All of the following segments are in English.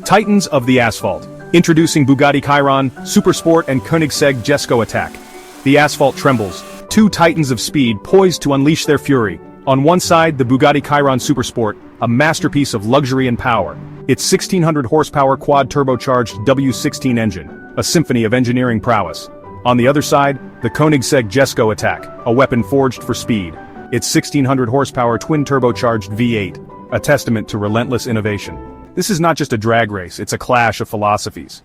Titans of the asphalt. Introducing Bugatti Chiron Super Sport and Koenigsegg Jesko Attack. The asphalt trembles. Two titans of speed poised to unleash their fury. On one side, the Bugatti Chiron Super Sport, a masterpiece of luxury and power. Its 1600 horsepower quad-turbocharged W16 engine, a symphony of engineering prowess. On the other side, the Koenigsegg Jesko Attack, a weapon forged for speed. Its 1600 horsepower twin-turbocharged V8, a testament to relentless innovation. This is not just a drag race, it's a clash of philosophies.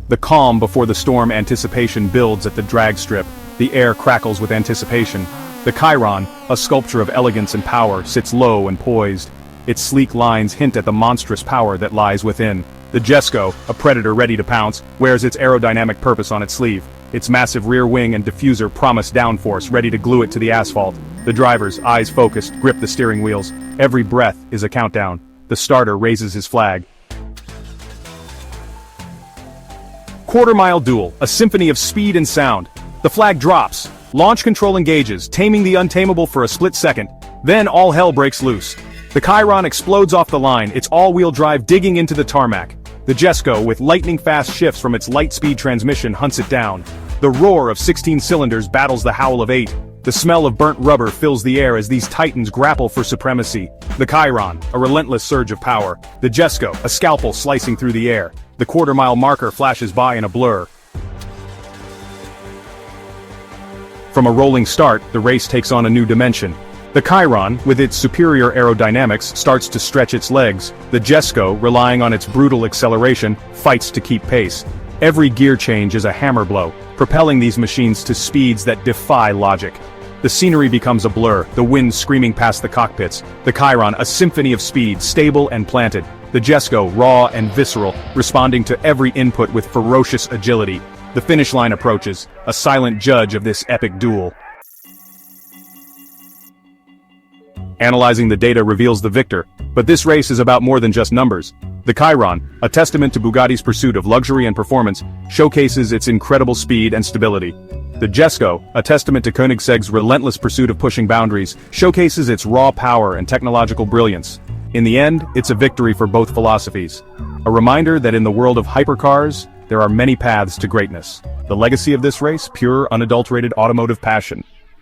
The calm before the storm anticipation builds at the drag strip. The air crackles with anticipation. The Chiron, a sculpture of elegance and power, sits low and poised. Its sleek lines hint at the monstrous power that lies within. The Jesko, a predator ready to pounce, wears its aerodynamic purpose on its sleeve. Its massive rear wing and diffuser promise downforce ready to glue it to the asphalt. The drivers, eyes focused, grip the steering wheels. Every breath is a countdown. The starter raises his flag. Quarter-mile duel, a symphony of speed and sound. The flag drops. Launch control engages, taming the untamable for a split second. Then all hell breaks loose. The Chiron explodes off the line, its all-wheel drive digging into the tarmac. The Jesko, with lightning-fast shifts from its light-speed transmission, hunts it down. The roar of 16 cylinders battles the howl of 8. The smell of burnt rubber fills the air as these titans grapple for supremacy. The Chiron, a relentless surge of power. The Jesko, a scalpel slicing through the air. The quarter-mile marker flashes by in a blur. From a rolling start, the race takes on a new dimension. The Chiron, with its superior aerodynamics, starts to stretch its legs. The Jesko, relying on its brutal acceleration, fights to keep pace. Every gear change is a hammer blow, propelling these machines to speeds that defy logic. The scenery becomes a blur, the wind screaming past the cockpits. The Chiron, a symphony of speed, stable and planted. The Jesko, raw and visceral, responding to every input with ferocious agility. The finish line approaches, a silent judge of this epic duel. Analyzing the data reveals the victor, but this race is about more than just numbers. The Chiron, a testament to Bugatti's pursuit of luxury and performance, showcases its incredible speed and stability. The Jesko, a testament to Koenigsegg's relentless pursuit of pushing boundaries, showcases its raw power and technological brilliance. In the end, it's a victory for both philosophies. A reminder that in the world of hypercars, there are many paths to greatness. The legacy of this race, pure, unadulterated automotive passion.